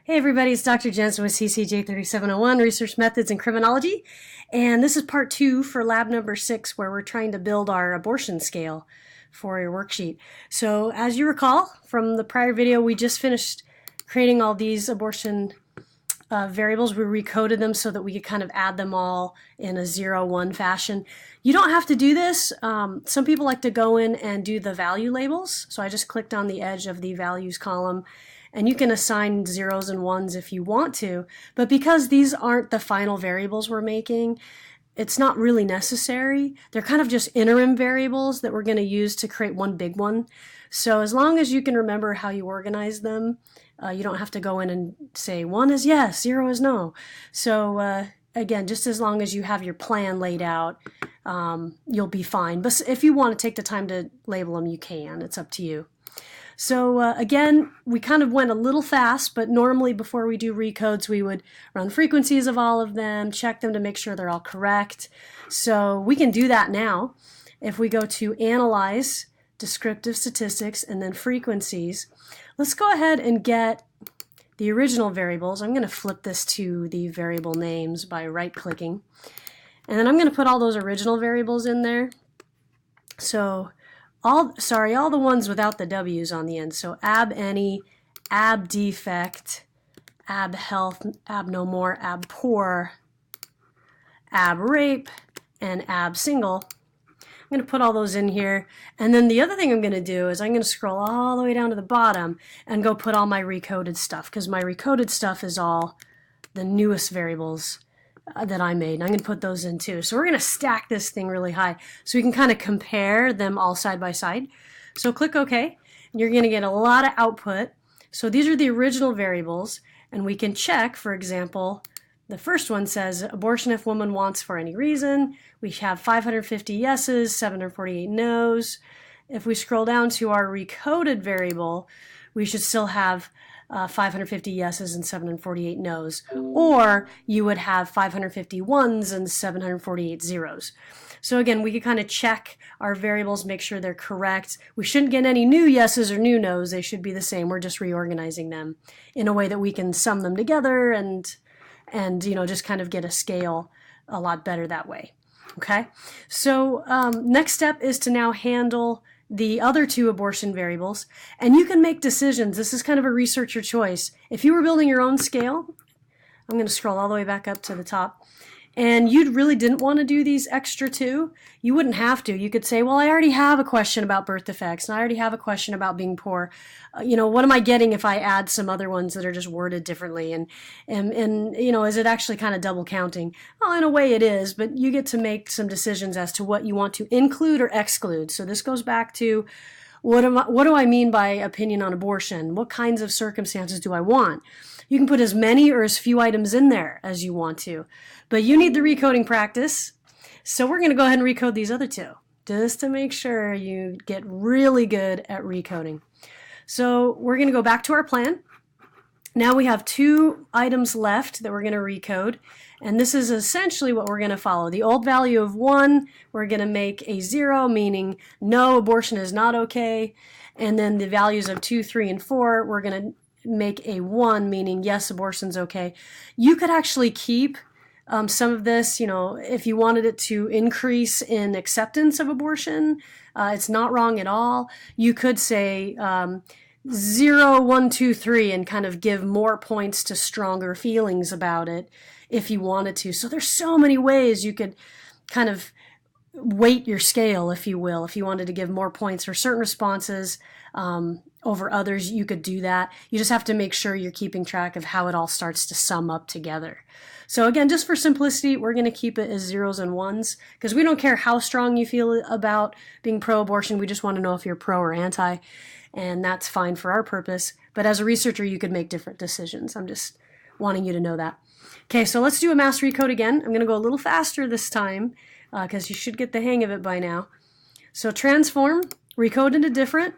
Hey everybody, it's Dr. Jensen with CCJ3701, Research Methods in Criminology, and this is part 2 for lab number 6 where we're trying to build our abortion scale for your worksheet. So as you recall from the prior video, we just finished creating all these abortion variables. We recoded them so that we could kind of add them all in a 0-1 fashion. You don't have to do this. Some people like to go in and do the value labels, so I just clicked on the edge of the values column. And you can assign zeros and ones if you want to, but because these aren't the final variables we're making, it's not really necessary. They're kind of just interim variables that we're going to use to create one big one. So as long as you can remember how you organize them, you don't have to go in and say 1 is yes, 0 is no. So again, just as long as you have your plan laid out, you'll be fine. But if you want to take the time to label them, you can. It's up to you. So again, we kind of went a little fast, but normally before we do recodes, we would run frequencies of all of them, check them to make sure they're all correct. So we can do that now. If we go to Analyze, Descriptive Statistics, and then Frequencies, let's go ahead and get the original variables. I'm going to flip this to the variable names by right-clicking. And then I'm going to put all those original variables in there. So all the ones without the W's on the end. So ab any, ab defect, ab health, ab no more, ab poor, ab rape, and ab single. I'm going to put all those in here. And then the other thing I'm going to do is I'm going to scroll all the way down to the bottom and go put all my recoded stuff, because my recoded stuff is all the newest variables that I made, and I'm going to put those in too. So we're going to stack this thing really high so we can kind of compare them all side by side. So click OK, and you're going to get a lot of output. So these are the original variables, and we can check, for example, the first one says abortion if woman wants for any reason. We have 550 yeses, 748 no's. If we scroll down to our recoded variable, we should still have 550 yeses and 748 no's, or you would have 550 ones and 748 zeros. So again, we could kind of check our variables, make sure they're correct. We shouldn't get any new yeses or new no's. They should be the same. We're just reorganizing them in a way that we can sum them together and just kind of get a scale a lot better that way. Okay, so next step is to now handle the other two abortion variables, and you can make decisions. This is kind of a researcher choice. If you were building your own scale, I'm going to scroll all the way back up to the top, and you really didn't want to do these extra two, you wouldn't have to. You could say, well, I already have a question about birth defects, and I already have a question about being poor. What am I getting if I add some other ones that are just worded differently? And is it actually kind of double counting? Well, in a way it is, but you get to make some decisions as to what you want to include or exclude. So this goes back to what do I mean by opinion on abortion? What kinds of circumstances do I want? You can put as many or as few items in there as you want to, but you need the recoding practice. So we're going to go ahead and recode these other two just to make sure you get really good at recoding. So we're going to go back to our plan. Now we have 2 items left that we're going to recode, and this is essentially what we're going to follow. The old value of 1, we're going to make a 0, meaning no, abortion is not okay, and then the values of 2, 3, and 4, we're going to make a 1, meaning yes, abortion's okay. You could actually keep some of this, if you wanted it to increase in acceptance of abortion. It's not wrong at all. You could say 0, 1, 2, 3 and kind of give more points to stronger feelings about it if you wanted to. So there's so many ways you could kind of weight your scale, if you will. If you wanted to give more points for certain responses over others, you could do that. You just have to make sure you're keeping track of how it all starts to sum up together. So again, just for simplicity, we're going to keep it as 0s and 1s, because we don't care how strong you feel about being pro-abortion. We just want to know if you're pro or anti, and that's fine for our purpose. But as a researcher, you could make different decisions. I'm just wanting you to know that. Okay, so let's do a mass recode again. I'm going to go a little faster this time, because you should get the hang of it by now. So transform, recode into different.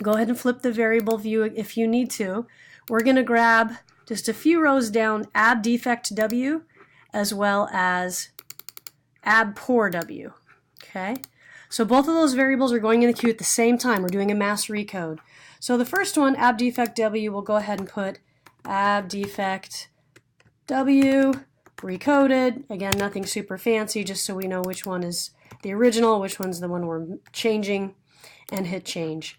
Go ahead and flip the variable view if you need to. We're going to grab just a few rows down ab defect W as well as ab poor W. Okay, so both of those variables are going in the queue at the same time. We're doing a mass recode. So the first one, ab defect W, we'll go ahead and put ab defect W, recoded. Again, nothing super fancy, just so we know which one is the original, which one's the one we're changing, and hit change.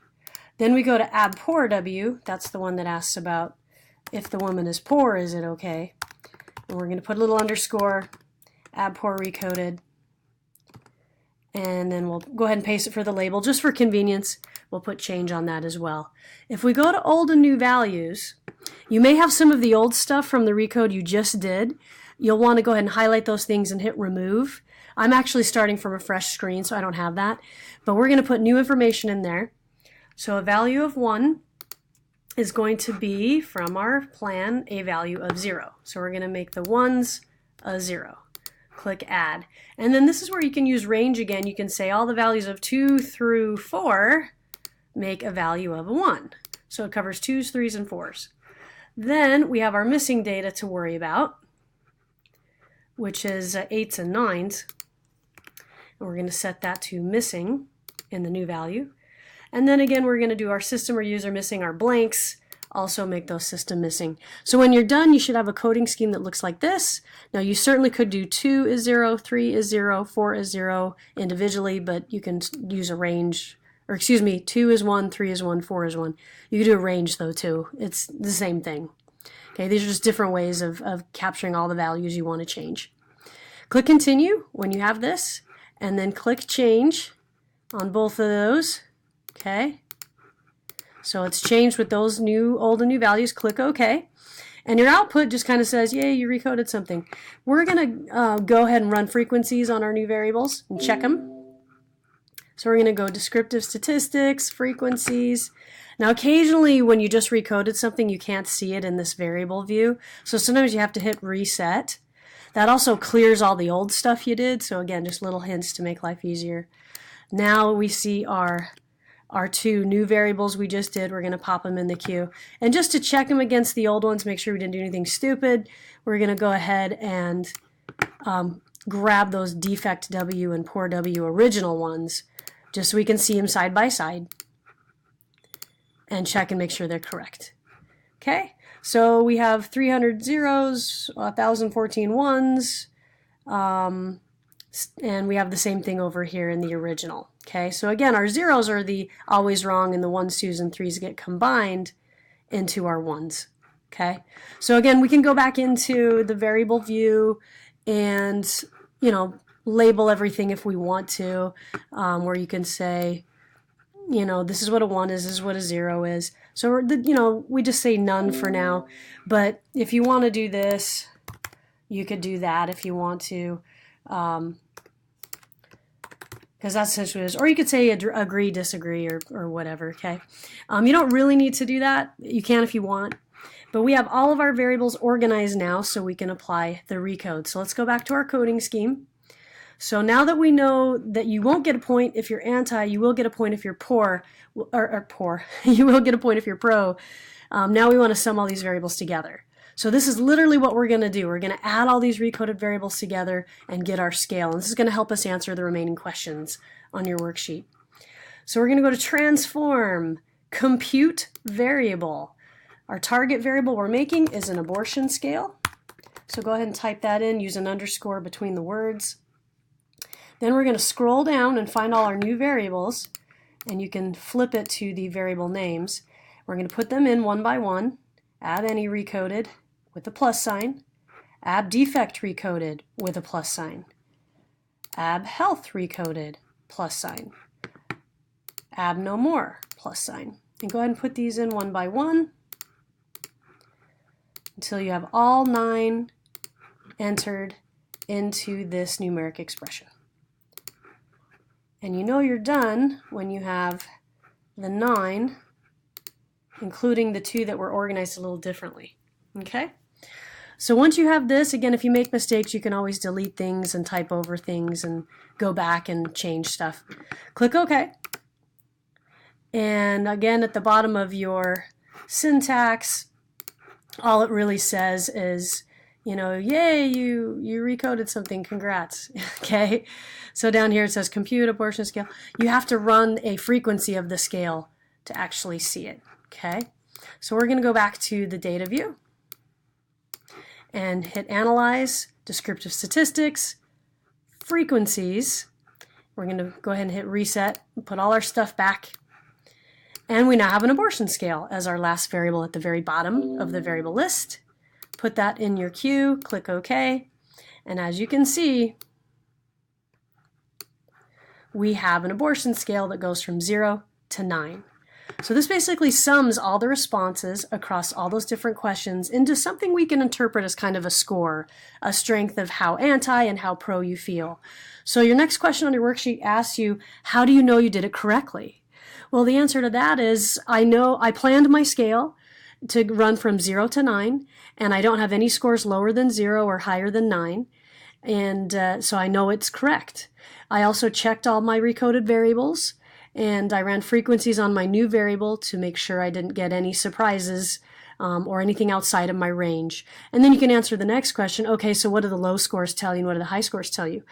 Then we go to ab poor W. That's the one that asks about if the woman is poor, is it okay? And we're going to put a little underscore, ab poor recoded, and then we'll go ahead and paste it for the label. Just for convenience, we'll put change on that as well. If we go to old and new values, you may have some of the old stuff from the recode you just did. You'll want to go ahead and highlight those things and hit remove. I'm actually starting from a fresh screen, so I don't have that. But we're going to put new information in there. So a value of 1 is going to be, from our plan, a value of 0. So we're going to make the 1s a 0. Click add. And then this is where you can use range again. You can say all the values of 2 through 4 make a value of 1. So it covers 2s, 3s, and 4s. Then we have our missing data to worry about, which is 8s and 9s. And we're going to set that to missing in the new value. And then again, we're going to do our system or user missing, our blanks, also make those system missing. So when you're done, you should have a coding scheme that looks like this. Now you certainly could do 2 is 0, 3 is 0, 4 is 0 individually, but you can use a range, or excuse me, 2 is 1, 3 is 1, 4 is 1. You can do a range though too. It's the same thing. Okay, these are just different ways of capturing all the values you want to change. Click continue when you have this, and then click change on both of those. Okay, so it's changed with those new old and new values. Click OK, and your output just kind of says, yay, you recoded something. We're going to go ahead and run frequencies on our new variables and check them. So we're going to go descriptive statistics, frequencies. Now occasionally when you just recoded something, you can't see it in this variable view, so sometimes you have to hit reset. That also clears all the old stuff you did, so again, just little hints to make life easier. Now we see our two new variables we just did. We're going to pop them in the queue. And just to check them against the old ones, make sure we didn't do anything stupid, we're going to go ahead and grab those defect W and poor W original ones, just so we can see them side by side and check and make sure they're correct. Okay, so we have 300 zeros, 1,014 ones, and we have the same thing over here in the original. Okay, so again, our zeros are the always wrong, and the 1s, 2s, and 3s get combined into our 1s. Okay, so again, we can go back into the variable view and, label everything if we want to, where you can say, this is what a 1 is, this is what a 0 is. So, we just say none for now, but if you want to do this, you could do that if you want to. Because that's essentially what it is. Or you could say agree, disagree, or whatever, okay? You don't really need to do that. You can if you want. But we have all of our variables organized now, so we can apply the recode. So let's go back to our coding scheme. So now that we know that you won't get a point if you're anti, you will get a point if you're poor, or poor. You will get a point if you're pro. Now we want to sum all these variables together. So this is literally what we're going to do. We're going to add all these recoded variables together and get our scale. And this is going to help us answer the remaining questions on your worksheet. So we're going to go to transform, compute variable. Our target variable we're making is an abortion scale. So go ahead and type that in, use an underscore between the words. Then we're going to scroll down and find all our new variables, and you can flip it to the variable names. We're going to put them in one by one. Ab any recoded with a plus sign, ab defect recoded with a plus sign, ab health recoded plus sign, ab no more plus sign. And go ahead and put these in one by one until you have all 9 entered into this numeric expression. And you're done when you have the 9, including the 2 that were organized a little differently. Okay? So once you have this, again, if you make mistakes, you can always delete things and type over things and go back and change stuff. Click OK. And again, at the bottom of your syntax, all it really says is, yay, you recoded something, congrats. Okay? So down here it says compute abortion scale. You have to run a frequency of the scale to actually see it. Okay? So we're going to go back to the data view. and hit Analyze, Descriptive Statistics, Frequencies. We're going to go ahead and hit Reset and put all our stuff back. And we now have an abortion scale as our last variable at the very bottom of the variable list. Put that in your queue, click OK, and as you can see, we have an abortion scale that goes from 0 to 9. So this basically sums all the responses across all those different questions into something we can interpret as kind of a score, a strength of how anti and how pro you feel. So your next question on your worksheet asks you, how do you know you did it correctly? Well, the answer to that is, I planned my scale to run from 0 to 9, and I don't have any scores lower than 0 or higher than 9, and so I know it's correct. I also checked all my recoded variables, and I ran frequencies on my new variable to make sure I didn't get any surprises or anything outside of my range. And then you can answer the next question, okay, so what do the low scores tell you and what do the high scores tell you?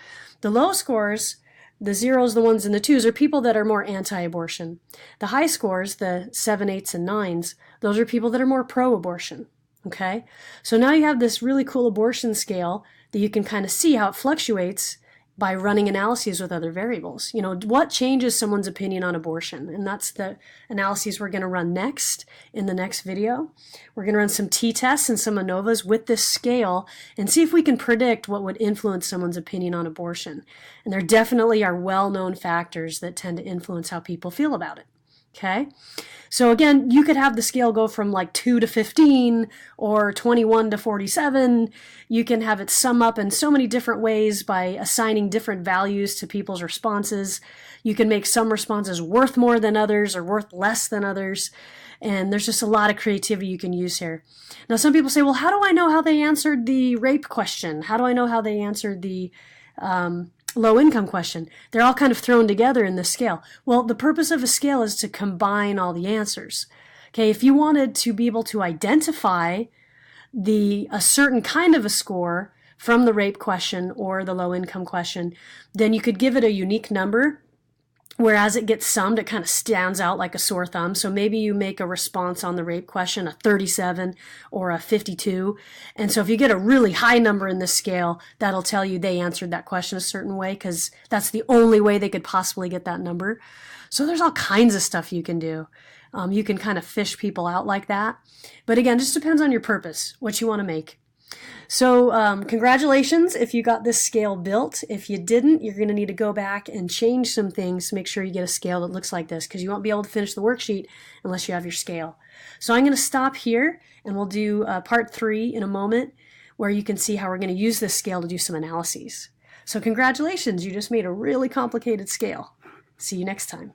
The low scores, the 0s, the 1s, and the 2s, are people that are more anti-abortion. The high scores, the 7, 8s, and 9s, those are people that are more pro-abortion. Okay? So now you have this really cool abortion scale that you can kind of see how it fluctuates by running analyses with other variables. You know, what changes someone's opinion on abortion? And that's the analyses we're going to run next in the next video. We're going to run some t-tests and some ANOVAs with this scale and see if we can predict what would influence someone's opinion on abortion. And there definitely are well-known factors that tend to influence how people feel about it. Okay? So again, you could have the scale go from like 2 to 15 or 21 to 47. You can have it sum up in so many different ways by assigning different values to people's responses. You can make some responses worth more than others or worth less than others. And there's just a lot of creativity you can use here. Now, some people say, well, how do I know how they answered the rape question? How do I know how they answered the low income question? They're all kind of thrown together in this scale. Well, the purpose of a scale is to combine all the answers. Okay, if you wanted to be able to identify a certain kind of a score from the rape question or the low income question, then you could give it a unique number. Whereas it gets summed, it kind of stands out like a sore thumb. So maybe you make a response on the rape question, a 37 or a 52. And so if you get a really high number in this scale, that'll tell you they answered that question a certain way because that's the only way they could possibly get that number. So there's all kinds of stuff you can do. You can kind of fish people out like that. But again, it just depends on your purpose, what you want to make. So congratulations if you got this scale built. If you didn't, you're going to need to go back and change some things to make sure you get a scale that looks like this because you won't be able to finish the worksheet unless you have your scale. So I'm going to stop here and we'll do part 3 in a moment where you can see how we're going to use this scale to do some analyses. So congratulations, you just made a really complicated scale. See you next time.